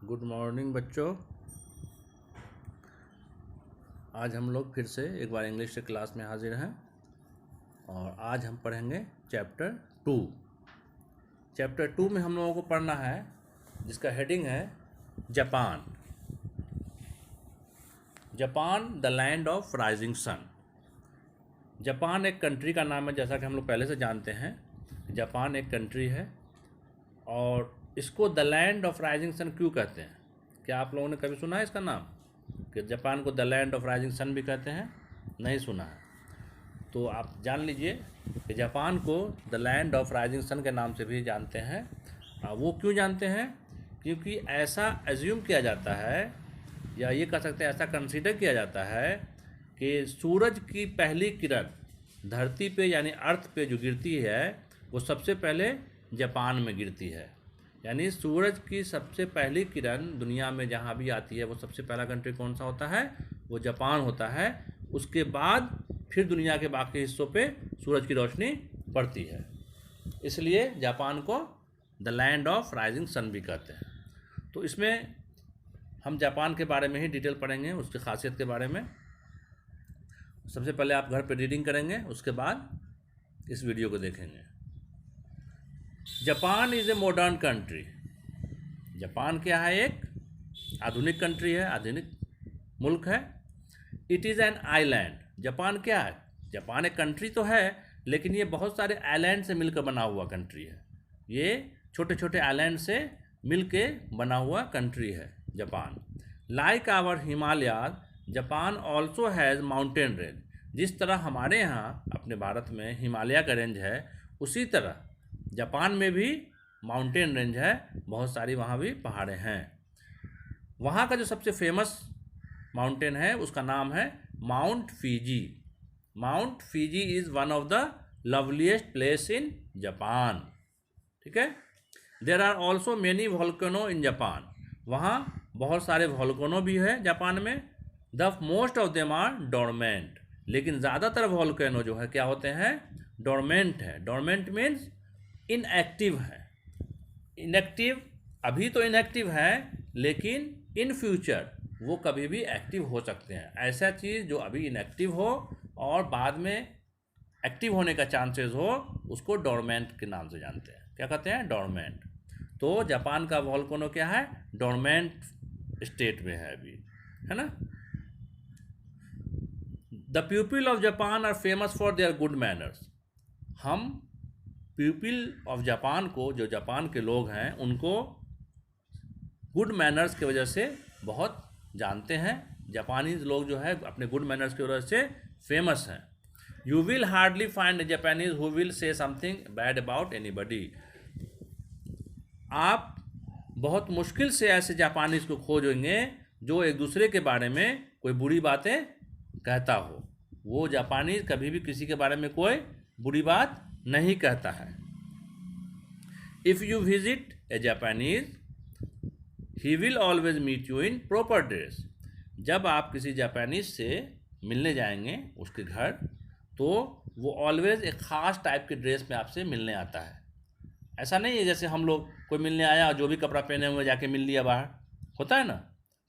Good morning बच्चों। आज हम लोग फिर से एक बार इंग्लिश के क्लास में हाजिर हैं और आज हम पढ़ेंगे चैप्टर 2। चैप्टर 2 में हम लोगों को पढ़ना है जिसका हेडिंग है Japan. Japan the land of rising sun. Japan एक कंट्री का नाम है, जैसा कि हम लोग पहले से जानते हैं। जापान एक कंट्री है और इसको the land of rising sun क्यों कहते हैं? क्या आप लोगों ने कभी सुना है इसका नाम कि जापान को the land of rising sun भी कहते हैं? नहीं सुना है तो आप जान लीजिए कि जापान को the land of rising sun के नाम से भी जानते हैं। वो क्यों जानते हैं? क्योंकि ऐसा एज्यूम किया जाता है या ये कह सकते हैं ऐसा कंसीडर किया जाता है कि सूरज की पहली किरण धरती पे यानी अर्थ पे जो गिरती है वो सबसे पहले जापान में गिरती है। यानी सूरज की सबसे पहली किरण दुनिया में जहाँ भी आती है वो सबसे पहला कंट्री कौन सा होता है? वो जापान होता है। उसके बाद फिर दुनिया के बाकी हिस्सों पे सूरज की रोशनी पड़ती है, इसलिए जापान को the land of rising sun भी कहते हैं। तो इसमें हम जापान के बारे में ही डिटेल पढ़ेंगे, उसकी खासियत के बारे में। सबसे पहले आप घर पे रीडिंग करेंगे, उसके बाद इस वीडियो को देखेंगे। Japan is a modern country. Japan क्या है? एक आधुनिक कंट्री है, आधुनिक मुल्क है। It is an island. Japan क्या है? जापान एक कंट्री तो है लेकिन ये बहुत सारे आइलैंड से मिलकर बना हुआ कंट्री है। ये छोटे छोटे आइलैंड से मिलके बना हुआ कंट्री है Japan. Like our Himalayas, Japan also has mountain range. जिस तरह हमारे यहाँ अपने भारत में हिमालय का रेंज है, उसी तरह जापान में भी माउंटेन रेंज है, बहुत सारी वहाँ भी पहाड़ें हैं। वहाँ का जो सबसे फेमस माउंटेन है उसका नाम है Mount Fuji. Mount Fuji is one of the loveliest place in Japan. ठीक है। There are also many volcano in Japan. वहाँ बहुत सारे वॉल्केनो भी है जापान में। The most of them are dormant. लेकिन ज़्यादातर वॉल्केनो जो है क्या होते हैं? डोरमेंट है। डोरमेंट मीन्स इनएक्टिव है। इनएक्टिव, अभी तो इनएक्टिव है लेकिन इन फ्यूचर वो कभी भी एक्टिव हो सकते हैं। ऐसा चीज़ जो अभी इनएक्टिव हो और बाद में एक्टिव होने का चांसेस हो, उसको डोरमेंट के नाम से जानते हैं। क्या कहते हैं? डोरमेंट। तो जापान का वॉल्केनो क्या है? डोरमेंट स्टेट में है अभी, है ना। The people of Japan are famous for their good manners. हम पीपल ऑफ जापान को, जो जापान के लोग हैं, उनको गुड मैनर्स की वजह से बहुत जानते हैं। जापानीज लोग जो है अपने गुड मैनर्स की वजह से फेमस हैं। You will hardly find A Japanese who will say something bad about anybody. आप बहुत मुश्किल से ऐसे जापानीज को खोजेंगे जो एक दूसरे के बारे में कोई बुरी बातें कहता हो। वो जापानीज कभी भी किसी के बारे में कोई बुरी बात नहीं कहता है। If you visit a Japanese he will always meet you in proper dress. जब आप किसी जापानीज से मिलने जाएंगे उसके घर, तो वो ऑलवेज एक ख़ास टाइप के ड्रेस में आपसे मिलने आता है। ऐसा नहीं है जैसे हम लोग कोई मिलने आया और जो भी कपड़ा पहने हुए जाके मिल लिया बाहर, होता है ना।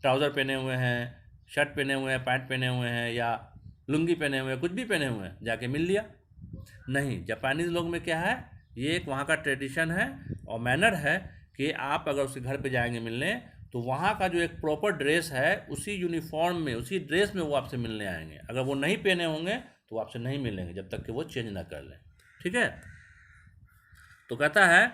ट्राउज़र पहने हुए हैं, शर्ट पहने हुए हैं, पैंट पहने हुए हैं या लुंगी पहने हुए हैं, कुछ भी पहने हुए हैं, जाके मिल लिया। नहीं, जापानीज लोग में क्या है, ये एक वहाँ का ट्रेडिशन है और मैनर है कि आप अगर उसके घर पे जाएंगे मिलने, तो वहाँ का जो एक प्रॉपर ड्रेस है उसी यूनिफॉर्म में, उसी ड्रेस में वो आपसे मिलने आएंगे। अगर वो नहीं पहने होंगे तो आपसे नहीं मिलेंगे जब तक कि वो चेंज ना कर लें। ठीक है। तो कहता है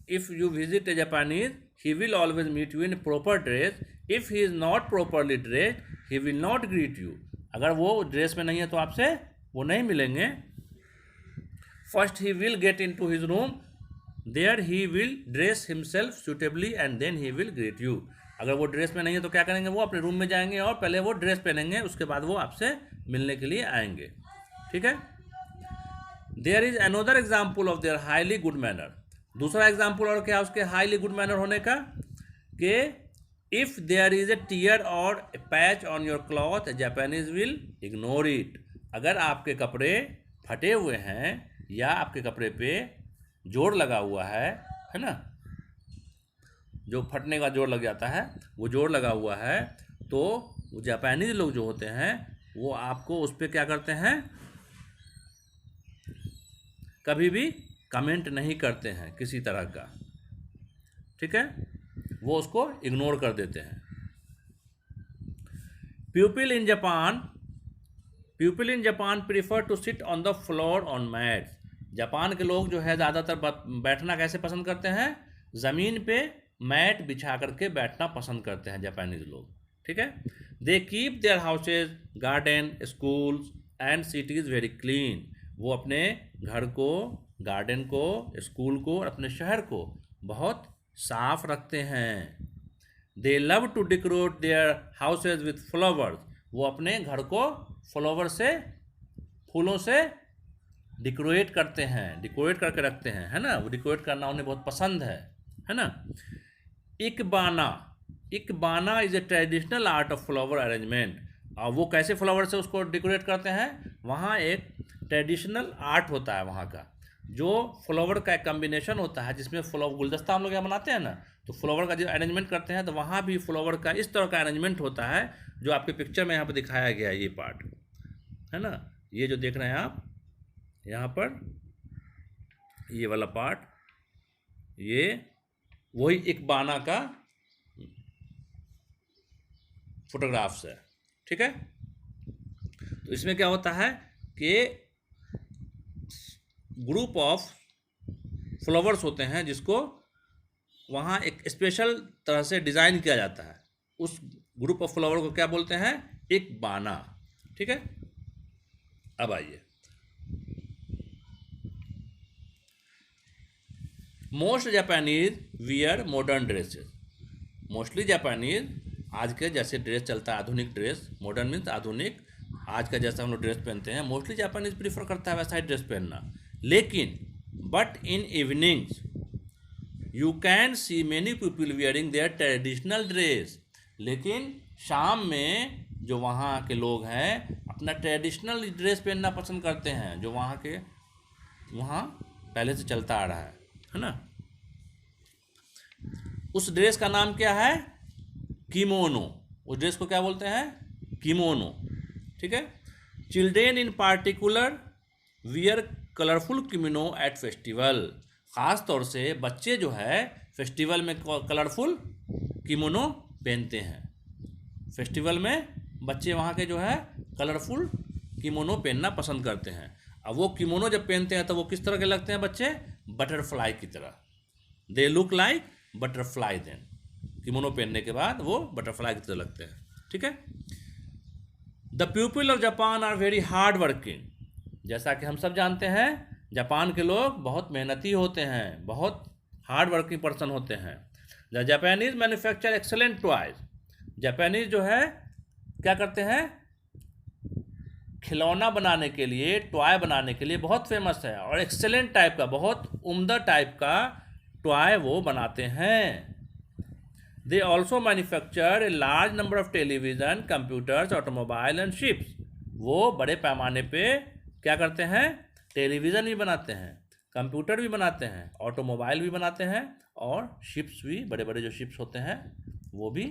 if you visit a Japanese he will always meet you in proper dress. If he is not properly dressed he will not greet you. अगर वो ड्रेस में नहीं है तो आपसे वो नहीं मिलेंगे। First he will get into his room, there he will dress himself suitably and then he will greet you. अगर वो ड्रेस में नहीं है तो क्या करेंगे? वो अपने रूम में जाएंगे और पहले वो ड्रेस पहनेंगे, उसके बाद वो आपसे मिलने के लिए आएंगे। ठीक है। There is another example of their highly good manner. दूसरा एग्जाम्पल और क्या उसके हाईली गुड मैनर होने का, कि if there is a tear or a patch on your cloth Japanese will ignore it. अगर आपके कपड़े फटे हुए हैं या आपके कपड़े पे जोड़ लगा हुआ है ना, जो फटने का जोर लग जाता है वो जोर लगा हुआ है, तो वो जापानीज लोग जो होते हैं वो आपको उस पर क्या करते हैं, कभी भी कमेंट नहीं करते हैं किसी तरह का, ठीक है, वो उसको इग्नोर कर देते हैं। People in Japan prefer to sit on the floor on mat. Japan के लोग जो है ज़्यादातर बैठना कैसे पसंद करते हैं, ज़मीन पे मैट बिछा करके बैठना पसंद करते हैं जापानीज लोग, ठीक है। They keep their houses, garden, schools and cities very clean. वो अपने घर को, गार्डन को, स्कूल को और अपने शहर को बहुत साफ रखते हैं। They love to decorate their houses with flowers. वो अपने घर को फ्लावर से, फूलों से डेकोरेट करते हैं, डेकोरेट करके रखते हैं, है ना। वो डेकोरेट करना उन्हें बहुत पसंद है ना। Ikebana is a traditional art of flower arrangement. और वो कैसे फ्लावर से उसको डेकोरेट करते हैं, वहाँ एक ट्रेडिशनल आर्ट होता है वहाँ का, जो फ्लावर का एक कम्बिनेशन होता है, जिसमें फ्लावर गुलदस्ता हम लोग यहाँ बनाते हैं ना, तो फ्लावर का जो अरेंजमेंट करते हैं, तो वहाँ भी फ्लावर का इस तरह का अरेंजमेंट होता है जो आपके पिक्चर में यहाँ पर दिखाया गया है। ये पार्ट है ना, ये जो देख रहे हैं आप यहाँ पर, ये वाला पार्ट, ये वही इकबाना का फोटोग्राफ्स है, ठीक है। तो इसमें क्या होता है कि ग्रुप ऑफ फ्लावर्स होते हैं जिसको वहाँ एक स्पेशल तरह से डिज़ाइन किया जाता है। उस ग्रुप ऑफ फ्लावर को क्या बोलते हैं, इकबाना, ठीक है। अब आइए, most Japanese wear modern dresses. Mostly Japanese आज के जैसे ड्रेस चलता है, आधुनिक ड्रेस, मॉडर्न मीन्स आधुनिक, आज का जैसा हम लोग ड्रेस पहनते हैं, मोस्टली जापानीज प्रीफर करता है वैसा ही ड्रेस पहनना। लेकिन but in evenings you can see many people wearing there traditional dress. लेकिन शाम में जो वहाँ के लोग हैं अपना ट्रेडिशनल ड्रेस पहनना पसंद करते हैं, जो वहाँ पहले से चलता आ रहा है ना। उस ड्रेस का नाम क्या है, किमोनो। उस ड्रेस को क्या बोलते हैं, किमोनो, ठीक है। Children in particular wear colourful kimono at festival. ख़ास तौर से बच्चे जो है फेस्टिवल में कलरफुल किमोनो पहनते हैं। फेस्टिवल में बच्चे वहाँ के जो है कलरफुल किमोनो पहनना पसंद करते हैं। अब वो किमोनो जब पहनते हैं तो वो किस तरह के लगते हैं बच्चे, बटरफ्लाई की तरह। They look like butterfly. Then kimono पहनने के बाद वो बटरफ्लाई की तरह लगते हैं, ठीक है। The people of Japan are very hard working. जैसा कि हम सब जानते हैं जापान के लोग बहुत मेहनती होते हैं, बहुत हार्ड वर्किंग पर्सन होते हैं। The Japanese manufacture excellent toys. Japanese जो है क्या करते हैं, खिलौना बनाने के लिए, टॉय बनाने के लिए बहुत फेमस है, और एक्सेलेंट टाइप का, बहुत उम्दा टाइप का टॉय वो बनाते हैं। They also manufacture a large number of television, computers, automobile and ships. वो बड़े पैमाने पे क्या करते हैं, टेलीविज़न भी बनाते हैं, कंप्यूटर भी बनाते हैं, ऑटोमोबाइल भी बनाते हैं, और शिप्स भी, बड़े बड़े जो शिप्स होते हैं वो भी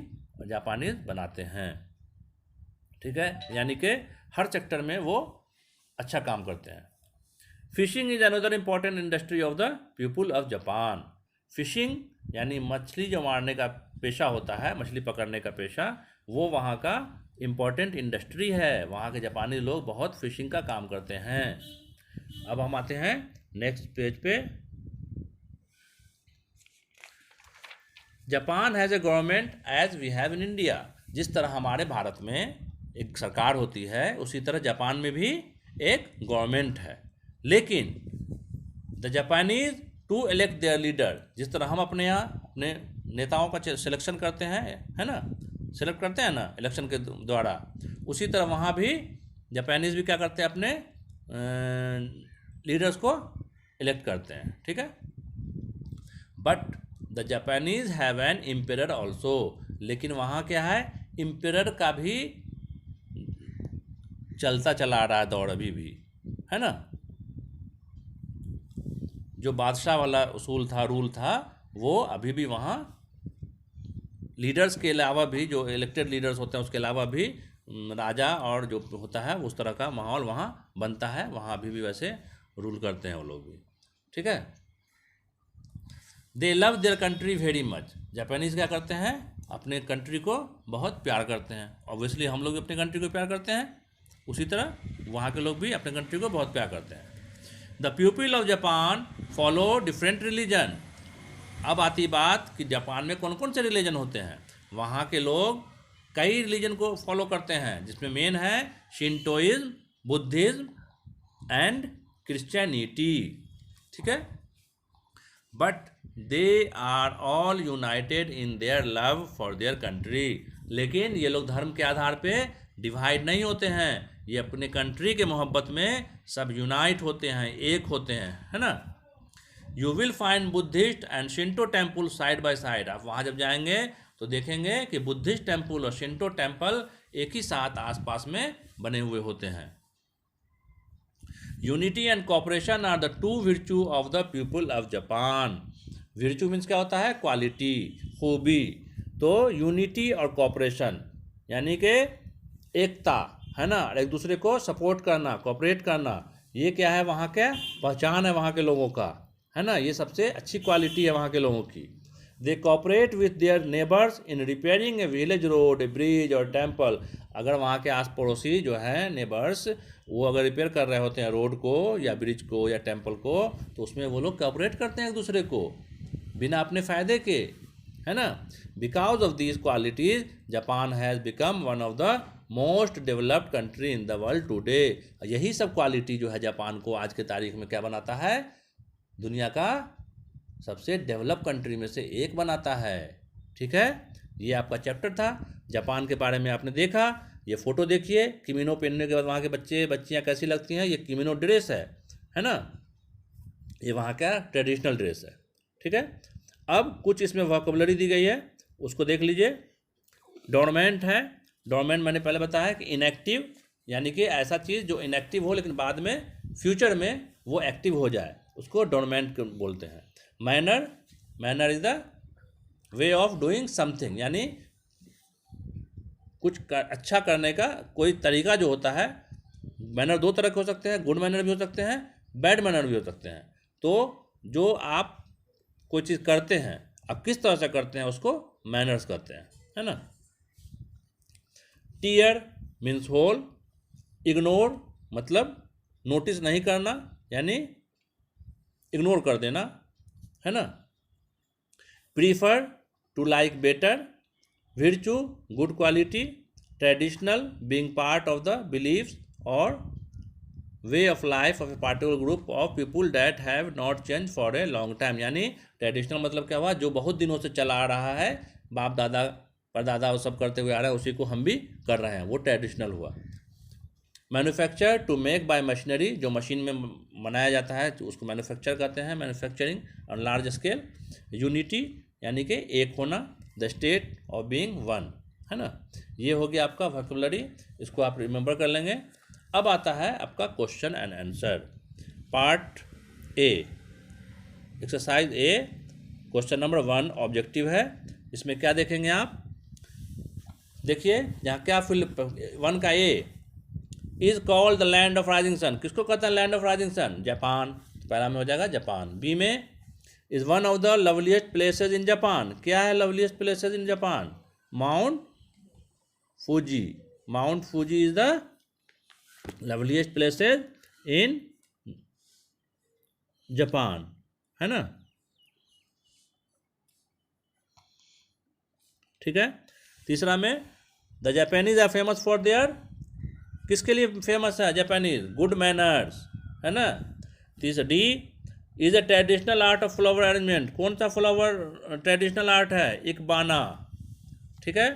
जापानीज बनाते हैं, ठीक है। यानी कि हर सेक्टर में वो अच्छा काम करते हैं। Fishing is another important industry of the people of Japan. Fishing यानी मछली जो मारने का पेशा होता है, मछली पकड़ने का पेशा, वो वहाँ का इम्पॉर्टेंट इंडस्ट्री है। वहाँ के जापानी लोग बहुत फिशिंग का काम करते हैं। अब हम आते हैं नेक्स्ट पेज पे। Japan has a government as we have in India. जिस तरह हमारे भारत में एक सरकार होती है, उसी तरह जापान में भी एक गवर्नमेंट है। लेकिन the Japanese to elect their leader. जिस तरह हम अपने यहाँ अपने नेताओं का सिलेक्शन करते हैं, है ना, सेलेक्ट करते हैं ना इलेक्शन के द्वारा, उसी तरह वहाँ भी जापानीज भी क्या करते हैं, अपने लीडर्स को इलेक्ट करते हैं, ठीक है। But the Japanese have an emperor also. लेकिन वहाँ क्या है, एम्परर का भी चलता चला आ रहा है दौर अभी भी, है ना। जो बादशाह वाला उसूल था, रूल था, वो अभी भी वहाँ लीडर्स के अलावा भी, जो इलेक्टेड लीडर्स होते हैं उसके अलावा भी राजा और जो होता है उस तरह का माहौल वहाँ बनता है, वहाँ अभी भी वैसे रूल करते हैं वो लोग भी। ठीक है। दे love their country very much. Japanese क्या करते हैं, अपने कंट्री को बहुत प्यार करते हैं। ऑब्वियसली हम लोग भी अपने कंट्री को प्यार करते हैं, उसी तरह वहाँ के लोग भी अपने कंट्री को बहुत प्यार करते हैं। The people of Japan follow different religion. अब आती बात कि जापान में कौन कौन से रिलीजन होते हैं। वहाँ के लोग कई रिलीजन को फॉलो करते हैं, जिसमें मेन है शिंटोइज्म, बुद्धिज्म एंड क्रिश्चियनिटी। ठीक है। But they are all united in their love for their country. लेकिन ये लोग धर्म के आधार पे डिवाइड नहीं होते हैं, ये अपने कंट्री के मोहब्बत में सब यूनाइट होते हैं, एक होते हैं, है ना। You will find Buddhist and Shinto temple side by side. आप वहाँ जब जाएंगे तो देखेंगे कि बुद्धिस्ट टेम्पल और शिंटो टेम्पल एक ही साथ आसपास में बने हुए होते हैं। Unity and cooperation are the two virtue of the people of Japan. Virtue means क्या होता है, क्वालिटी, खूबी। तो यूनिटी और कॉपरेशन यानी कि एकता, है ना, एक दूसरे को सपोर्ट करना, कॉपरेट करना, ये क्या है, वहाँ क्या पहचान है वहाँ के लोगों का, है ना, ये सबसे अच्छी क्वालिटी है वहाँ के लोगों की। They cooperate with their neighbours in repairing a village road, a bridge और टेम्पल। अगर वहाँ के आस पड़ोसी जो है नेबर्स, वो अगर रिपेयर कर रहे होते हैं रोड को या ब्रिज को या टेम्पल को, तो उसमें वो लोग कॉपरेट करते हैं एक दूसरे को बिना अपने फ़ायदे के, है ना। Because of these qualities Japan has become one of the most developed country in the world today. यही सब क्वालिटी जो है जापान को आज के तारीख में क्या बनाता है, दुनिया का सबसे डेवलप कंट्री में से एक बनाता है। ठीक है। ये आपका चैप्टर था जापान के बारे में, आपने देखा। ये फ़ोटो देखिए, किमिनो पहनने के बाद वहाँ के बच्चे बच्चियाँ कैसी लगती हैं। ये किमिनो ड्रेस है ना, ये वहाँ का ट्रेडिशनल ड्रेस है। ठीक है। अब कुछ इसमें वोकैबुलरी दी गई है, उसको देख लीजिए। डोरमेंट है, डोरमेंट मैंने पहले बताया कि इनएक्टिव, यानी कि ऐसा चीज़ जो इनएक्टिव हो लेकिन बाद में फ्यूचर में वो एक्टिव हो जाए, उसको डोरमेंट बोलते हैं। Manner, manner is the way of doing something, यानी कुछ अच्छा करने का कोई तरीका जो होता है। मैनर दो तरह के हो सकते हैं, गुड मैनर भी हो सकते हैं, बैड मैनर भी हो सकते हैं। तो जो आप कोई चीज़ करते हैं, आप किस तरह से करते हैं, उसको मैनर्स कहते हैं, है ना। टीयर मीन्स होल, इग्नोर मतलब नोटिस नहीं करना, यानी इग्नोर कर देना, है ना। Prefer to like better, virtue good quality, traditional being part of the believes और way of life of a particular group of people that have not change for a long time. यानी traditional मतलब क्या हुआ, जो बहुत दिनों से चला आ रहा है, बाप दादा परदादा वो सब करते हुए आ रहा है, उसी को हम भी कर रहे हैं, वो ट्रेडिशनल हुआ। Manufacture to make by machinery, जो मशीन में बनाया जाता है उसको मैन्युफैक्चर कहते हैं, manufacturing on large scale. Unity यानी कि एक होना, the state of being one, है ना। ये हो गया आपका वोकैबुलरी, इसको आप रिमेंबर कर लेंगे। अब आता है आपका question and answer, part A, exercise A, question number 1 objective है। इसमें क्या देखेंगे आप, देखिए यहाँ क्या फिल 1 का A, is called the land of rising sun, किसको कहते हैं land of rising sun, Japan, पहला में हो जाएगा जापान। बी में is one of the loveliest places in Japan, क्या है loveliest places in Japan, Mount Fuji, Mount Fuji is the loveliest places in Japan, है ना। ठीक है। तीसरा में the Japanese are famous for their, किसके लिए फेमस है जापानीज, गुड मैनर्स, है ना। तीसरा D is a traditional art of flower arrangement, कौन सा फ्लावर ट्रेडिशनल आर्ट है, इकबाना। ठीक है।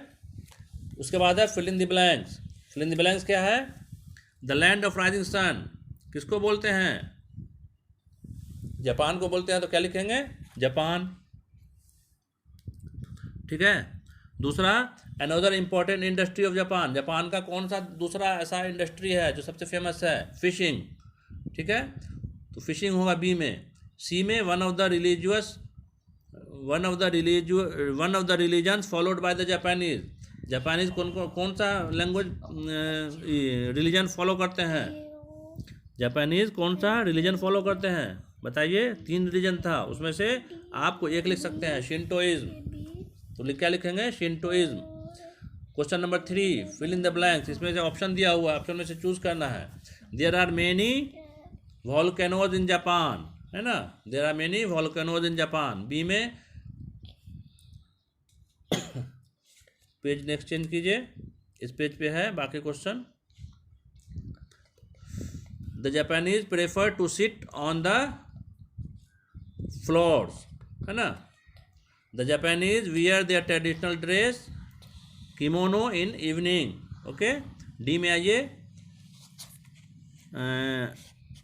उसके बाद है fill in the blanks, fill in the blanks क्या है, the land of rising sun किसको बोलते हैं, जापान को बोलते हैं, तो क्या लिखेंगे जापान। ठीक है। दूसरा another important industry of Japan, Japan का कौन सा दूसरा ऐसा इंडस्ट्री है जो सबसे फेमस है, फिशिंग। ठीक है, तो फिशिंग होगा बी में। सी में one of the religious one of the religions followed by the Japanese. Japanese कौन सा लैंग्वेज रिलीजन फॉलो करते हैं? जापानीज कौन सा रिलीजन फॉलो करते हैं बताइए? 3 रिलीजन था, उसमें से आपको एक लिख सकते हैं, शिंटोइज्म। तो क्या लिखेंगे? Shintoism. Question number 3, fill in the blanks. इसमें से ऑप्शन दिया हुआ है, ऑप्शन में से चूज करना है। There are many volcanoes in Japan, है ना? There are many volcanoes in Japan. B में पेज नेक्स्ट चेंज कीजिए, इस पेज पे है बाकी question. The Japanese prefer to sit on the floors, है ना? The Japanese wear their traditional dress kimono in evening. Okay, D में आइए,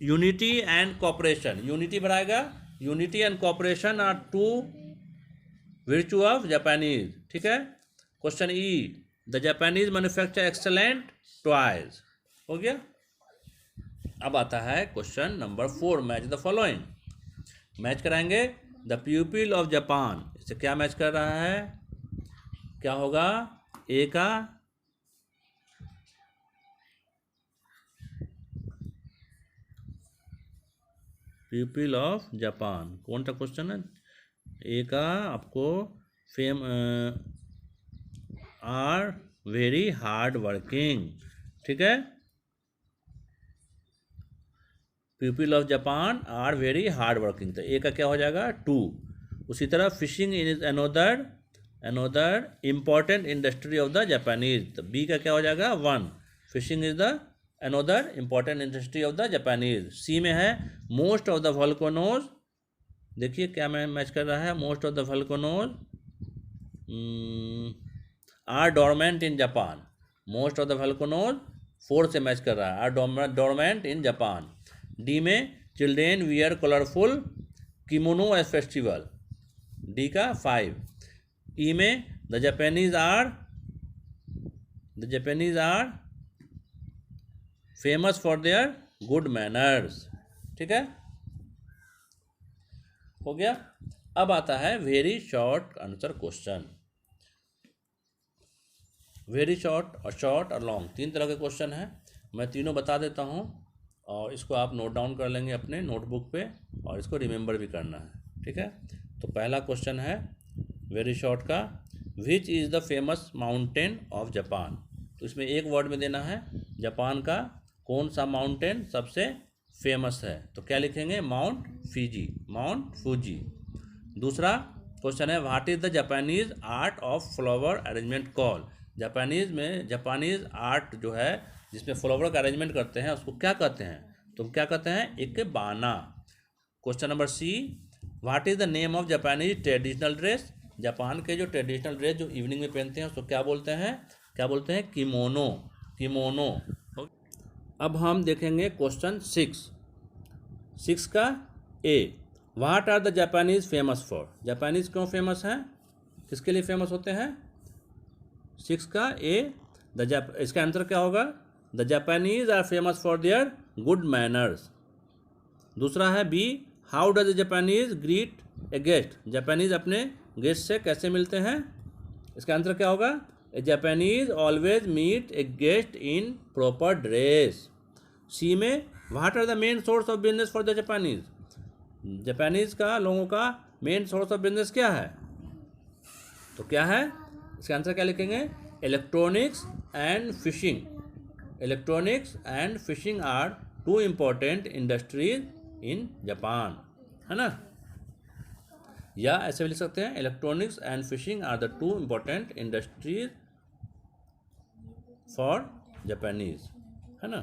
यूनिटी एंड कॉपरेशन। यूनिटी बढ़ाएगा, unity and cooperation are 2 virtue of Japanese. ठीक है। Question E, the Japanese manufacture excellent toys. हो गया। अब आता है question number 4, match the following. Match कराएंगे द प्यूपिल ऑफ जापान। इससे क्या मैच कर रहा है? क्या होगा? ए का प्यूपिल ऑफ जापान कौन सा क्वेश्चन है? ए का आपको fame are very hard working. ठीक है, people of Japan are very hard working, तो ए का क्या हो जाएगा? 2। उसी तरह fishing is another important industry of the Japanese, तो बी का क्या हो जाएगा? 1। Fishing is the another important industry of the Japanese. C में है मोस्ट ऑफ द वोल्केनोज। देखिए क्या मैच कर रहा है? Most of the volcanoes are dormant in Japan. Most of the volcanoes 4 से मैच कर रहा है, are dormant in Japan. D में children wear colourful kimono as festival, D का 5। ई में the Japanese are famous for their good manners. ठीक है, हो गया। अब आता है very short answer question. Very short और लॉन्ग, 3 तरह के क्वेश्चन हैं। मैं तीनों बता देता हूँ और इसको आप नोट डाउन कर लेंगे अपने नोटबुक पे, और इसको रिमेंबर भी करना है। ठीक है, तो पहला क्वेश्चन है वेरी शॉर्ट का, which is the famous mountain of Japan. तो इसमें एक वर्ड में देना है, जापान का कौन सा माउंटेन सबसे फेमस है। तो क्या लिखेंगे? Mount Fuji. दूसरा क्वेश्चन है, what is the Japanese art of flower arrangement call. Japanese art जो है जिसमें फ्लावर का अरेंजमेंट करते हैं उसको क्या कहते हैं? तो क्या कहते हैं? Ikebana. Question number C, what is the name of Japanese traditional dress. Japan के जो ट्रेडिशनल ड्रेस जो इवनिंग में पहनते हैं उसको क्या बोलते हैं? किमोनो। अब हम देखेंगे क्वेश्चन 6 का A, what are the Japanese famous for. Japanese क्यों फेमस हैं? किसके लिए फेमस होते हैं? 6 का ए, इसका आंसर क्या होगा? The Japanese are famous for their good manners. दूसरा है B, how does the Japanese greet a guest. Japanese अपने गेस्ट से कैसे मिलते हैं? इसका आंसर क्या होगा? A Japanese always meet a guest in proper dress. C में, what are the main source of business for the Japanese. Japanese का लोगों का मेन सोर्स ऑफ बिजनेस क्या है? तो क्या है? इसका आंसर क्या लिखेंगे? Electronics and fishing are 2 important industries in Japan, है ना? या ऐसे भी लिख सकते हैं, electronics and fishing are the 2 important industries for Japanese, है ना?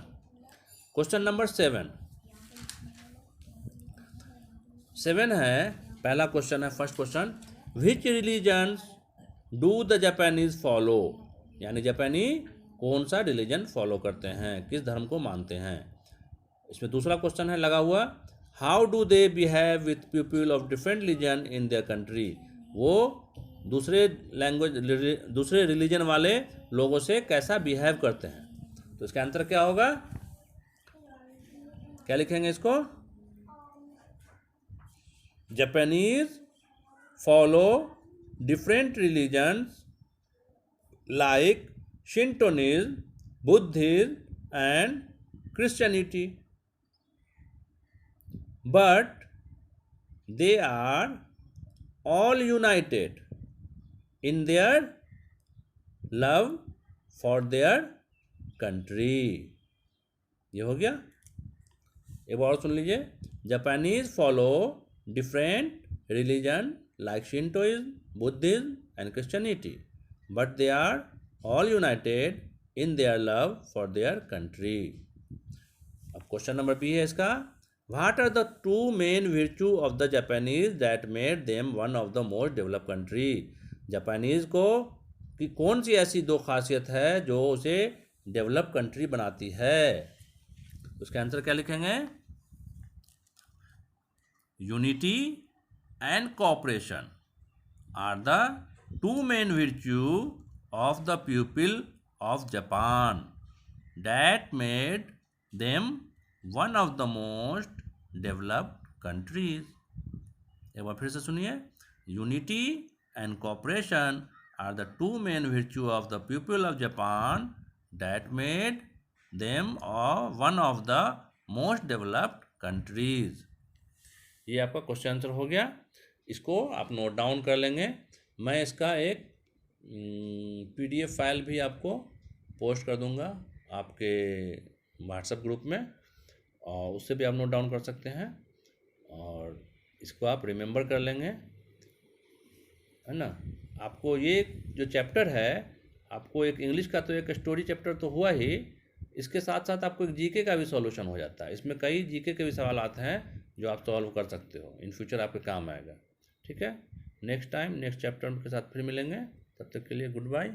क्वेश्चन नंबर 7 है, पहला क्वेश्चन है, first question, which religions do the Japanese follow. यानी जापानी कौन सा रिलीजन फॉलो करते हैं, किस धर्म को मानते हैं। इसमें दूसरा क्वेश्चन है लगा हुआ, how do they behave with people of different religion in their country. वो दूसरे रिलीजन वाले लोगों से कैसा बिहेव करते हैं। तो इसका आंसर क्या होगा? क्या लिखेंगे इसको? Japanese follow different religions like Shintoism, Buddhism, and Christianity, but they are all united in their love for their country. ये हो गया. एक बार और सुन लीजिए. Japanese follow different religion like Shintoism, Buddhism, and Christianity, but they are all united in their love for their country. अब question number B है इसका. What are the two main virtue of the Japanese that made them one of the most developed country? Japanese को कि कौन सी ऐसी दो खासियत है जो उसे डेवलप कंट्री बनाती है? उसका आंसर क्या लिखेंगे? Unity and cooperation are the two main virtue of the people of Japan that made them one of the most developed countries. एक बार फिर से सुनिए. Unity and cooperation are the two main virtue of the people of Japan that made them one of the most developed countries. ये आपका question answer हो गया. इसको आप नोट डाउन कर लेंगे. मैं इसका एक PDF फाइल भी आपको पोस्ट कर दूंगा आपके व्हाट्सएप ग्रुप में, और उससे भी आप नोट डाउन कर सकते हैं और इसको आप रिमेंबर कर लेंगे, है ना. आपको ये जो चैप्टर है, आपको एक इंग्लिश का तो एक स्टोरी चैप्टर तो हुआ ही, इसके साथ साथ आपको एक जीके का भी सॉल्यूशन हो जाता है. इसमें कई जीके के भी सवाल आते हैं जो आप सॉल्व कर सकते हो. इन फ्यूचर आपके काम आएगा. ठीक है. नेक्स्ट टाइम नेक्स्ट चैप्टर के साथ फिर मिलेंगे. तब तक के लिए गुड बाय.